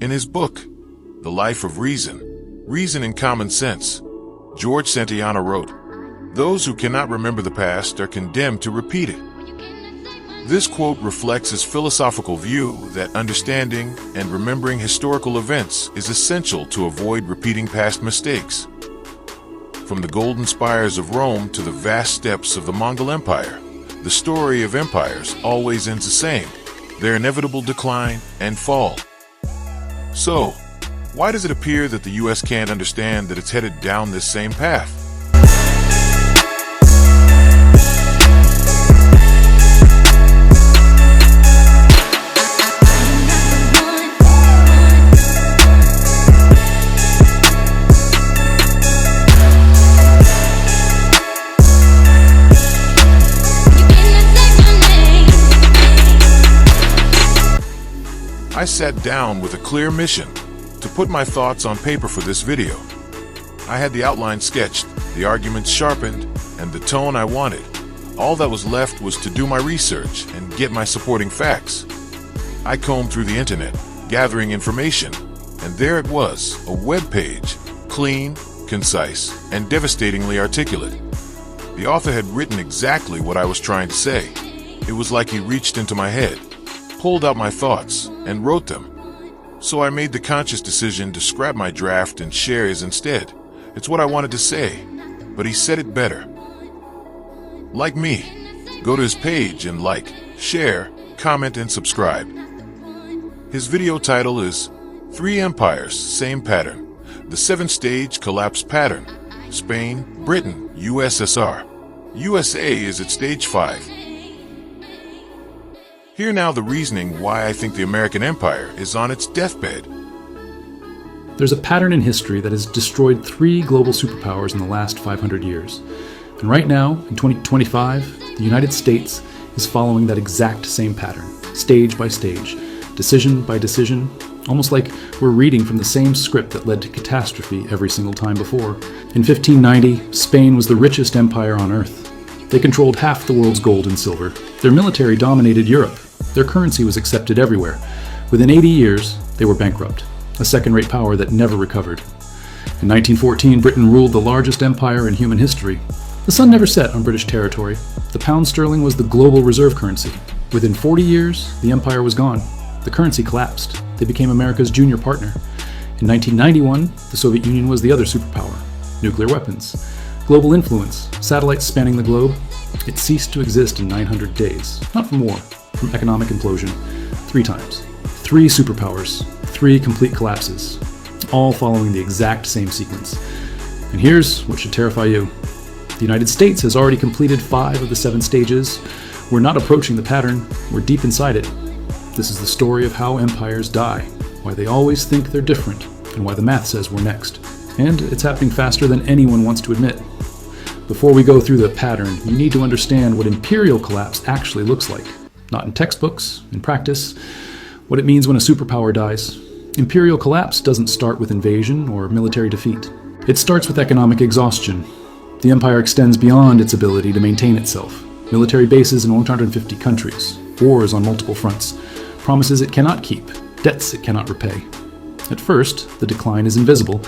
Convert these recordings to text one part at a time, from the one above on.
In his book, The Life of Reason, Reason and Common Sense, George Santayana wrote, "Those who cannot remember the past are condemned to repeat it." This quote reflects his philosophical view that understanding and remembering historical events is essential to avoid repeating past mistakes. From the golden spires of Rome to the vast steppes of the Mongol Empire, the story of empires always ends the same: their inevitable decline and fall. So, why does it appear that the US can't understand that it's headed down this same path? I sat down with a clear mission: to put my thoughts on paper for this video. I had the outline sketched, the arguments sharpened, and the tone I wanted. All that was left was to do my research and get my supporting facts. I combed through the internet, gathering information, and there it was, a web page, clean, concise, and devastatingly articulate. The author had written exactly what I was trying to say. It was like he reached into my head, pulled out my thoughts, and wrote them. So I made the conscious decision to scrap my draft and share his instead. It's what I wanted to say, but he said it better. Like me, go to his page and like, share, comment, and subscribe. His video title is Three Empires, Same Pattern: The 7-Stage Collapse Pattern. Spain, Britain, USSR. USA is at stage 5. Hear now the reasoning why I think the American empire is on its deathbed. There's a pattern in history that has destroyed 3 global superpowers in the last 500 years. And right now, in 2025, the United States is following that exact same pattern, stage by stage, decision by decision, almost like we're reading from the same script that led to catastrophe every single time before. In 1590, Spain was the richest empire on earth. They controlled half the world's gold and silver. Their military dominated Europe. Their currency was accepted everywhere. Within 80 years, they were bankrupt, a second-rate power that never recovered. In 1914, Britain ruled the largest empire in human history. The sun never set on British territory. The pound sterling was the global reserve currency. Within 40 years, the empire was gone. The currency collapsed. They became America's junior partner. In 1991, the Soviet Union was the other superpower. Nuclear weapons, global influence, satellites spanning the globe. It ceased to exist in 900 days, not from war, from economic implosion. 3 times. 3 superpowers, 3 complete collapses, all following the exact same sequence. And here's what should terrify you. The United States has already completed 5 of the 7 stages. We're not approaching the pattern, we're deep inside it. This is the story of how empires die, why they always think they're different, and why the math says we're next. And it's happening faster than anyone wants to admit. Before we go through the pattern, you need to understand what imperial collapse actually looks like. Not in textbooks, in practice, what it means when a superpower dies. Imperial collapse doesn't start with invasion or military defeat. It starts with economic exhaustion. The empire extends beyond its ability to maintain itself. Military bases in 150 countries, wars on multiple fronts, promises it cannot keep, debts it cannot repay. At first, the decline is invisible.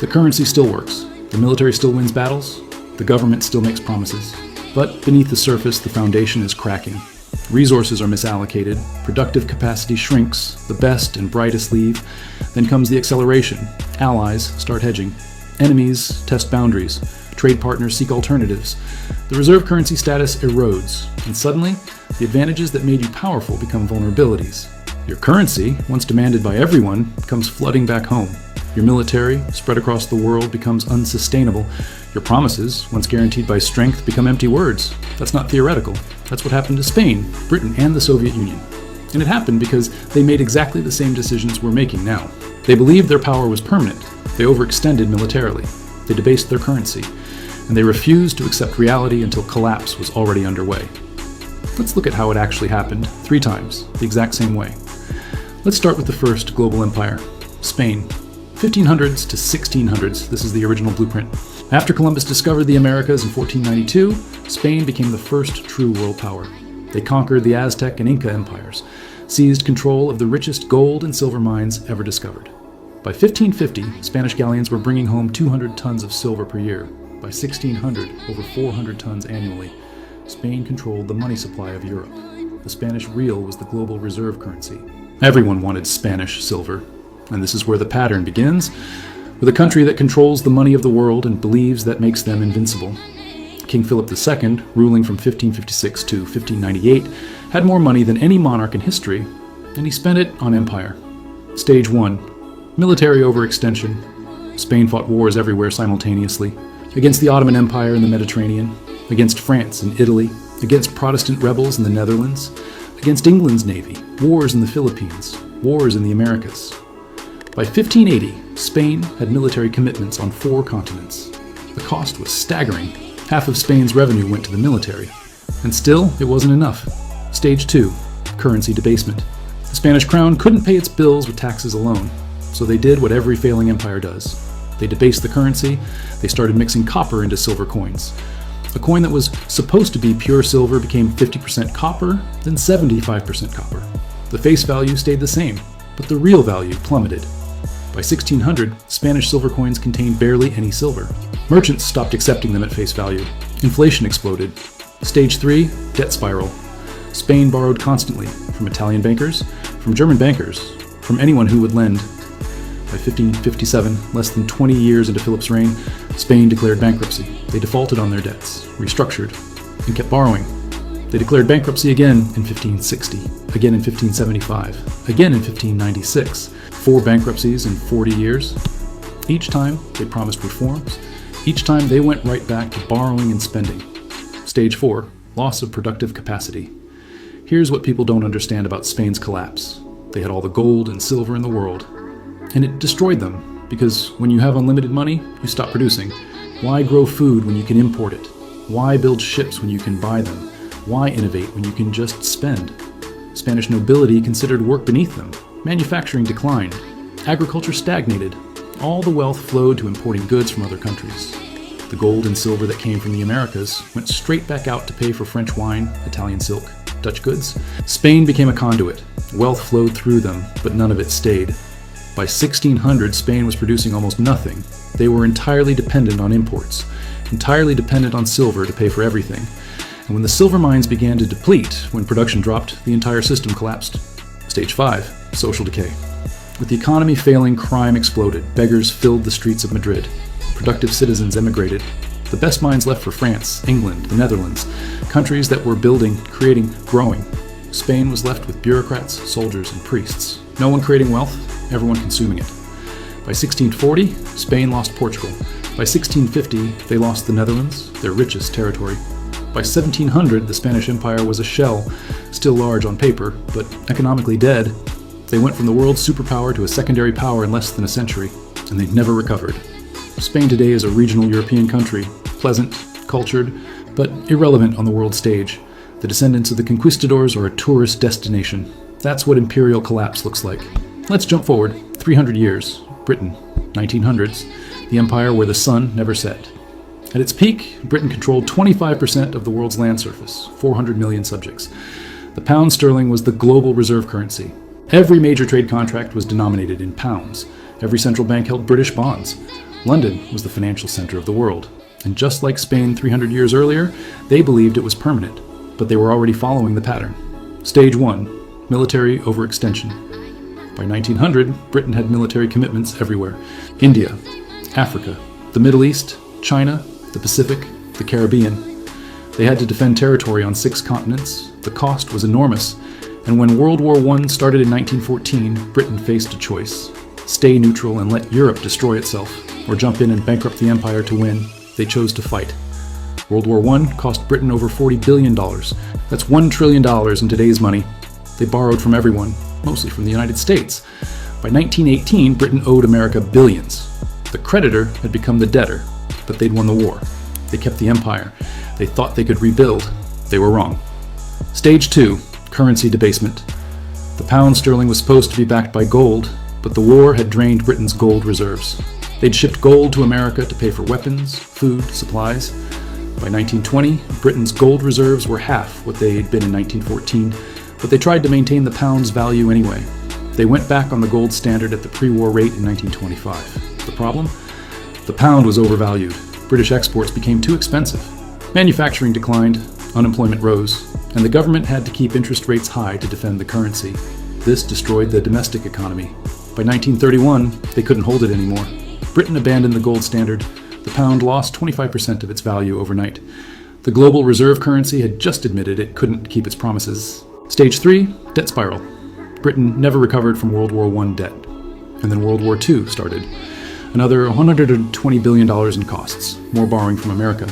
The currency still works. The military still wins battles. The government still makes promises. But beneath the surface, the foundation is cracking. Resources are misallocated. Productive capacity shrinks. The best and brightest leave. Then comes the acceleration. Allies start hedging. Enemies test boundaries. Trade partners seek alternatives. The reserve currency status erodes. And suddenly, the advantages that made you powerful become vulnerabilities. Your currency, once demanded by everyone, comes flooding back home. Your military, spread across the world, becomes unsustainable. Your promises, once guaranteed by strength, become empty words. That's not theoretical. That's what happened to Spain, Britain, and the Soviet Union. And it happened because they made exactly the same decisions we're making now. They believed their power was permanent. They overextended militarily. They debased their currency. And they refused to accept reality until collapse was already underway. Let's look at how it actually happened 3 times, the exact same way. Let's start with the first global empire, Spain. 1500s to 1600s, this is the original blueprint. After Columbus discovered the Americas in 1492, Spain became the first true world power. They conquered the Aztec and Inca empires, seized control of the richest gold and silver mines ever discovered. By 1550, Spanish galleons were bringing home 200 tons of silver per year. By 1600, over 400 tons annually. Spain controlled the money supply of Europe. The Spanish real was the global reserve currency. Everyone wanted Spanish silver, and this is where the pattern begins, with a country that controls the money of the world and believes that makes them invincible. King Philip II, ruling from 1556 to 1598, had more money than any monarch in history, and he spent it on empire. Stage 1. Military overextension. Spain fought wars everywhere simultaneously. Against the Ottoman Empire in the Mediterranean, against France and Italy, against Protestant rebels in the Netherlands, against England's navy, wars in the Philippines, wars in the Americas. By 1580, Spain had military commitments on 4 continents. The cost was staggering. Half of Spain's revenue went to the military. And still, it wasn't enough. Stage 2. Currency debasement. The Spanish crown couldn't pay its bills with taxes alone. So they did what every failing empire does. They debased the currency, they started mixing copper into silver coins. A coin that was supposed to be pure silver became 50% copper, then 75% copper. The face value stayed the same, but the real value plummeted. By 1600, Spanish silver coins contained barely any silver. Merchants stopped accepting them at face value. Inflation exploded. Stage 3, debt spiral. Spain borrowed constantly, from Italian bankers, from German bankers, from anyone who would lend. By 1557, less than 20 years into Philip's reign, Spain declared bankruptcy. They defaulted on their debts, restructured, and kept borrowing. They declared bankruptcy again in 1560, again in 1575, again in 1596. 4 bankruptcies in 40 years. Each time, they promised reforms. Each time, they went right back to borrowing and spending. Stage 4, loss of productive capacity. Here's what people don't understand about Spain's collapse. They had all the gold and silver in the world. And it destroyed them, because when you have unlimited money, you stop producing. Why grow food when you can import it? Why build ships when you can buy them? Why innovate when you can just spend? Spanish nobility considered work beneath them. Manufacturing declined. Agriculture stagnated. All the wealth flowed to importing goods from other countries. The gold and silver that came from the Americas went straight back out to pay for French wine, Italian silk, Dutch goods. Spain became a conduit. Wealth flowed through them, but none of it stayed. By 1600, Spain was producing almost nothing. They were entirely dependent on imports, entirely dependent on silver to pay for everything. And when the silver mines began to deplete, when production dropped, the entire system collapsed. Stage 5, social decay. With the economy failing, crime exploded. Beggars filled the streets of Madrid. Productive citizens emigrated. The best minds left for France, England, the Netherlands, countries that were building, creating, growing. Spain was left with bureaucrats, soldiers, and priests. No one creating wealth, everyone consuming it. By 1640, Spain lost Portugal. By 1650, they lost the Netherlands, their richest territory. By 1700, the Spanish Empire was a shell, still large on paper, but economically dead. They went from the world's superpower to a secondary power in less than a century, and they've never recovered. Spain today is a regional European country, pleasant, cultured, but irrelevant on the world stage. The descendants of the conquistadors are a tourist destination. That's what imperial collapse looks like. Let's jump forward 300 years. Britain, 1900s, the empire where the sun never set. At its peak, Britain controlled 25% of the world's land surface, 400 million subjects. The pound sterling was the global reserve currency. Every major trade contract was denominated in pounds. Every central bank held British bonds. London was the financial center of the world. And just like Spain 300 years earlier, they believed it was permanent, but they were already following the pattern. Stage 1, military overextension. By 1900, Britain had military commitments everywhere. India, Africa, the Middle East, China, the Pacific, the Caribbean. They had to defend territory on 6 continents. The cost was enormous. And when World War I started in 1914, Britain faced a choice. Stay neutral and let Europe destroy itself, or jump in and bankrupt the empire to win. They chose to fight. World War I cost Britain over $40 billion. That's $1 trillion in today's money. They borrowed from everyone, mostly from the United States. By 1918, Britain owed America billions. The creditor had become the debtor, but they'd won the war. They kept the empire. They thought they could rebuild. They were wrong. Stage 2, currency debasement. The pound sterling was supposed to be backed by gold, but the war had drained Britain's gold reserves. They'd shipped gold to America to pay for weapons, food, supplies. By 1920, Britain's gold reserves were half what they'd been in 1914. But they tried to maintain the pound's value anyway. They went back on the gold standard at the pre-war rate in 1925. The problem? The pound was overvalued. British exports became too expensive. Manufacturing declined, unemployment rose, and the government had to keep interest rates high to defend the currency. This destroyed the domestic economy. By 1931, they couldn't hold it anymore. Britain abandoned the gold standard. The pound lost 25% of its value overnight. The global reserve currency had just admitted it couldn't keep its promises. Stage 3, debt spiral. Britain never recovered from World War I debt. And then World War II started. Another $120 billion in costs, more borrowing from America.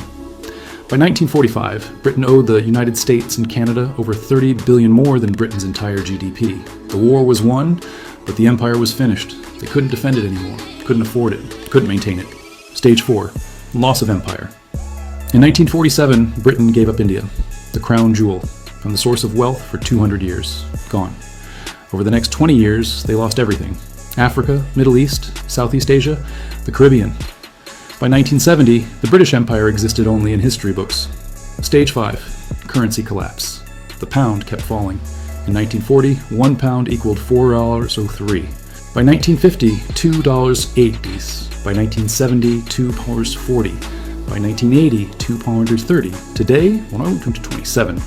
By 1945, Britain owed the United States and Canada over $30 billion more than Britain's entire GDP. The war was won, but the empire was finished. They couldn't defend it anymore, couldn't afford it, couldn't maintain it. Stage 4, loss of empire. In 1947, Britain gave up India, the crown jewel, and the source of wealth for 200 years. Gone. Over the next 20 years, they lost everything. Africa, Middle East, Southeast Asia, the Caribbean. By 1970, the British Empire existed only in history books. Stage 5, currency collapse. The pound kept falling. In 1940, 1 pound equaled $4.03. By 1950, $2.80. By 1970, $2.40. By 1980, £2.30. Today, 2027,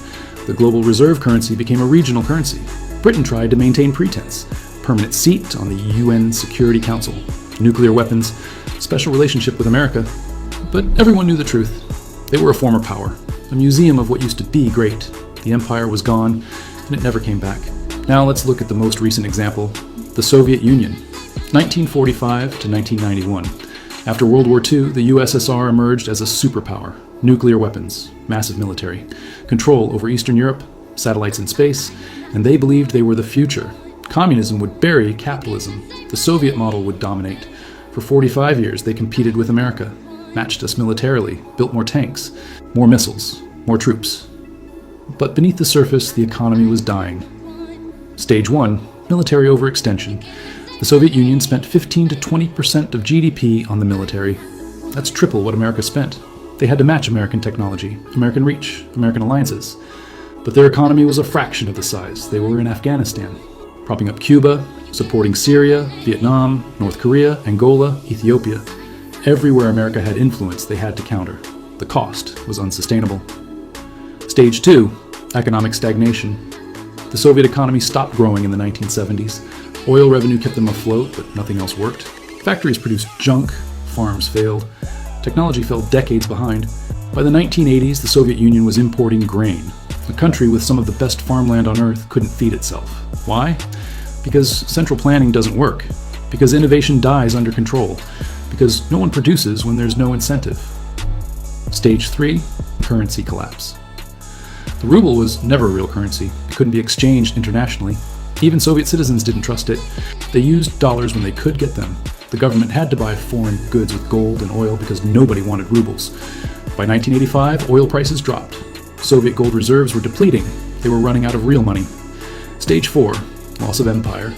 the global reserve currency became a regional currency. Britain tried to maintain pretense. Permanent seat on the UN Security Council. Nuclear weapons. Special relationship with America. But everyone knew the truth. They were a former power. A museum of what used to be great. The empire was gone, and it never came back. Now let's look at the most recent example. The Soviet Union. 1945 to 1991. After World War II, the USSR emerged as a superpower. Nuclear weapons, massive military, control over Eastern Europe, satellites in space, and they believed they were the future. Communism would bury capitalism. The Soviet model would dominate. For 45 years, they competed with America, matched us militarily, built more tanks, more missiles, more troops. But beneath the surface, the economy was dying. Stage 1, military overextension. The Soviet Union spent 15 to 20% of GDP on the military. That's triple what America spent. They had to match American technology, American reach, American alliances. But their economy was a fraction of the size. They were in Afghanistan, propping up Cuba, supporting Syria, Vietnam, North Korea, Angola, Ethiopia. Everywhere America had influence, they had to counter. The cost was unsustainable. Stage 2, economic stagnation. The Soviet economy stopped growing in the 1970s. Oil revenue kept them afloat, but nothing else worked. Factories produced junk, farms failed. Technology fell decades behind. By the 1980s, the Soviet Union was importing grain. A country with some of the best farmland on earth couldn't feed itself. Why? Because central planning doesn't work. Because innovation dies under control. Because no one produces when there's no incentive. Stage 3, currency collapse. The ruble was never a real currency. It couldn't be exchanged internationally. Even Soviet citizens didn't trust it. They used dollars when they could get them. The government had to buy foreign goods with gold and oil because nobody wanted rubles. By 1985, oil prices dropped. Soviet gold reserves were depleting. They were running out of real money. Stage 4, loss of empire.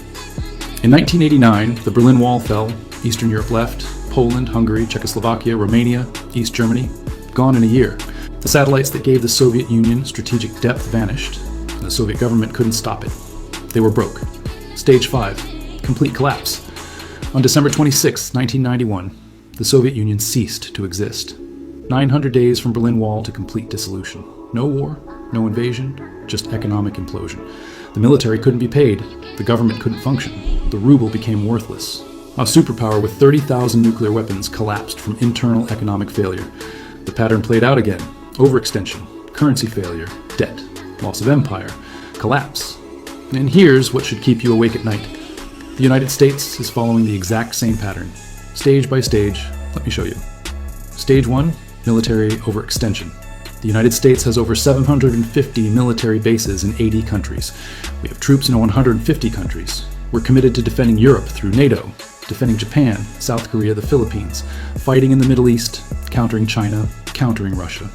In 1989, the Berlin Wall fell. Eastern Europe left. Poland, Hungary, Czechoslovakia, Romania, East Germany, gone in a year. The satellites that gave the Soviet Union strategic depth vanished, and the Soviet government couldn't stop it. They were broke. Stage 5, complete collapse. On December 26, 1991, the Soviet Union ceased to exist. 900 days from Berlin Wall to complete dissolution. No war, no invasion, just economic implosion. The military couldn't be paid. The government couldn't function. The ruble became worthless. A superpower with 30,000 nuclear weapons collapsed from internal economic failure. The pattern played out again. Overextension, currency failure, debt, loss of empire, collapse. And here's what should keep you awake at night. The United States is following the exact same pattern. Stage by stage, let me show you. Stage 1, military overextension. The United States has over 750 military bases in 80 countries. We have troops in 150 countries. We're committed to defending Europe through NATO, defending Japan, South Korea, the Philippines, fighting in the Middle East, countering China, countering Russia.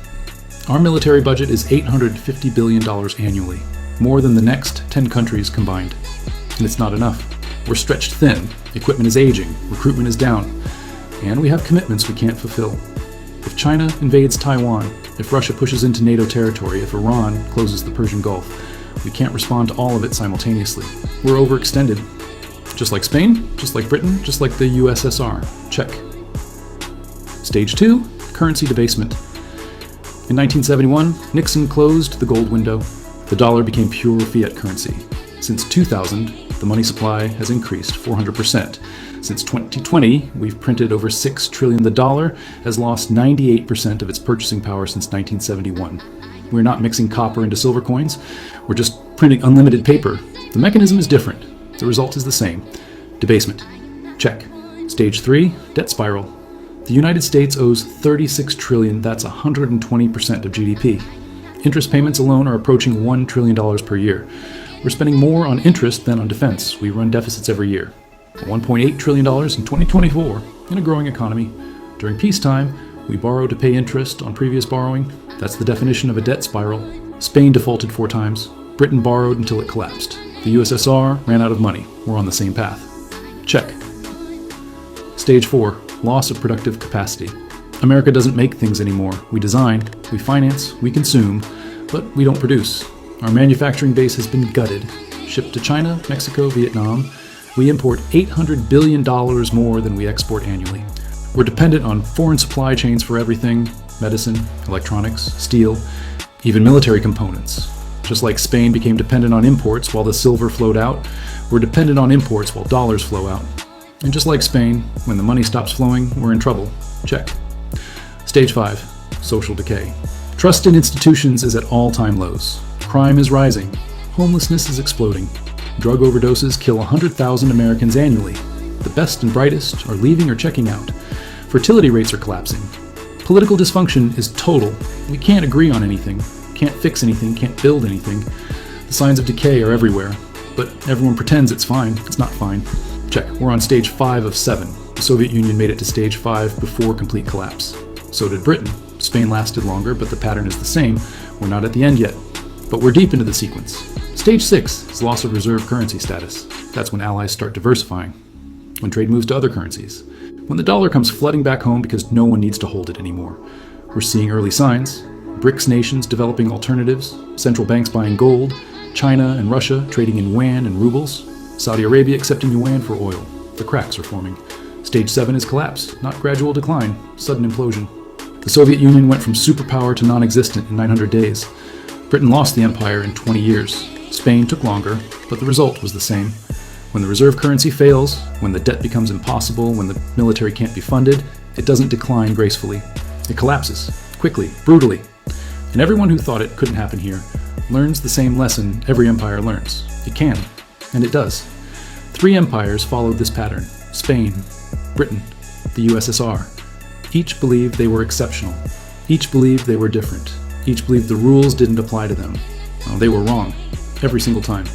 Our military budget is $850 billion annually, more than the next 10 countries combined. And it's not enough. We're stretched thin, equipment is aging, recruitment is down, and we have commitments we can't fulfill. If China invades Taiwan, if Russia pushes into NATO territory, if Iran closes the Persian Gulf, We can't respond to all of it simultaneously. We're overextended. Just like Spain, just like Britain, just like the USSR. Check. Stage 2, currency debasement. In 1971, Nixon closed the gold window. The dollar became pure fiat currency. Since 2000, the money supply has increased 400%. Since 2020, we've printed over $6 trillion. The dollar has lost 98% of its purchasing power since 1971. We're not mixing copper into silver coins. We're just printing unlimited paper. The mechanism is different. The result is the same. Debasement. Check. Stage 3, debt spiral. The United States owes $36 trillion. That's 120% of GDP. Interest payments alone are approaching $1 trillion per year. We're spending more on interest than on defense. We run deficits every year. $1.8 trillion in 2024 in a growing economy. During peacetime, we borrow to pay interest on previous borrowing. That's the definition of a debt spiral. Spain defaulted 4 times. Britain borrowed until it collapsed. The USSR ran out of money. We're on the same path. Check. Stage 4, loss of productive capacity. America doesn't make things anymore. We design, we finance, we consume, but we don't produce. Our manufacturing base has been gutted. Shipped to China, Mexico, Vietnam, we import $800 billion more than we export annually. We're dependent on foreign supply chains for everything: medicine, electronics, steel, even military components. Just like Spain became dependent on imports while the silver flowed out, we're dependent on imports while dollars flow out. And just like Spain, when the money stops flowing, we're in trouble. Check. Stage 5, social decay. Trust in institutions is at all-time lows. Crime is rising. Homelessness is exploding. Drug overdoses kill 100,000 Americans annually. The best and brightest are leaving or checking out. Fertility rates are collapsing. Political dysfunction is total. We can't agree on anything, can't fix anything, can't build anything. The signs of decay are everywhere, but everyone pretends it's fine. It's not fine. Check. We're on stage 5 of 7. The Soviet Union made it to stage 5 before complete collapse. So did Britain. Spain lasted longer, but the pattern is the same. We're not at the end yet, but we're deep into the sequence. Stage 6 is loss of reserve currency status. That's when allies start diversifying, when trade moves to other currencies, when the dollar comes flooding back home because no one needs to hold it anymore. We're seeing early signs. BRICS nations developing alternatives, central banks buying gold, China and Russia trading in yuan and rubles, Saudi Arabia accepting yuan for oil. The cracks are forming. Stage 7 is collapse, not gradual decline, sudden implosion. The Soviet Union went from superpower to non-existent in 900 days. Britain lost the empire in 20 years. Spain took longer, but the result was the same. When the reserve currency fails, when the debt becomes impossible, when the military can't be funded, it doesn't decline gracefully. It collapses, quickly, brutally. And everyone who thought it couldn't happen here learns the same lesson every empire learns. It can, and it does. 3 empires followed this pattern: Spain, Britain, the USSR. Each believed they were exceptional. Each believed they were different. Each believed the rules didn't apply to them. Oh, they were wrong, every single time.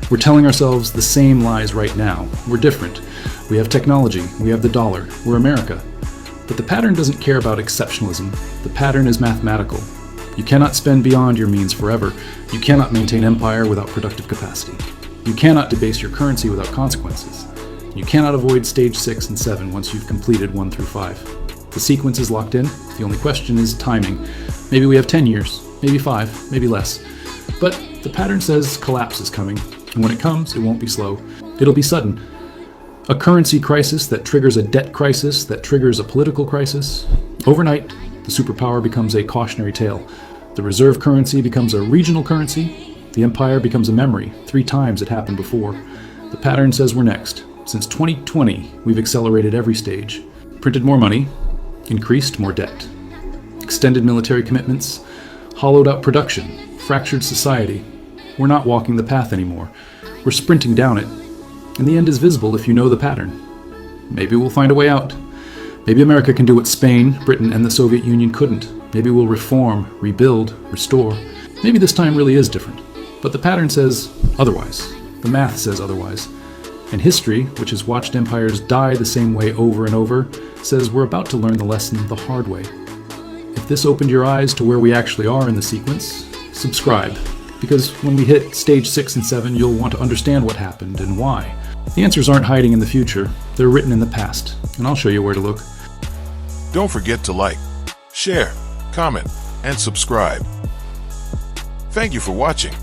We're telling ourselves the same lies right now. We're different. We have technology. We have the dollar. We're America. But the pattern doesn't care about exceptionalism. The pattern is mathematical. You cannot spend beyond your means forever. You cannot maintain empire without productive capacity. You cannot debase your currency without consequences. You cannot avoid stage 6 and 7 once you've completed 1 through 5. The sequence is locked in. The only question is timing. Maybe we have 10 years, maybe 5, maybe less. But the pattern says collapse is coming. And when it comes, it won't be slow. It'll be sudden. A currency crisis that triggers a debt crisis that triggers a political crisis. Overnight, the superpower becomes a cautionary tale. The reserve currency becomes a regional currency. The empire becomes a memory. 3 times it happened before. The pattern says we're next. Since 2020, we've accelerated every stage. Printed more money, increased more debt. Extended military commitments, hollowed out production, fractured society. We're not walking the path anymore. We're sprinting down it. And the end is visible if you know the pattern. Maybe we'll find a way out. Maybe America can do what Spain, Britain, and the Soviet Union couldn't. Maybe we'll reform, rebuild, restore. Maybe this time really is different. But the pattern says otherwise. The math says otherwise. And history, which has watched empires die the same way over and over, says we're about to learn the lesson the hard way. If this opened your eyes to where we actually are in the sequence, subscribe. Because when we hit stage 6 and 7, you'll want to understand what happened and why. The answers aren't hiding in the future. They're written in the past. And I'll show you where to look. Don't forget to like, share, comment, and subscribe. Thank you for watching.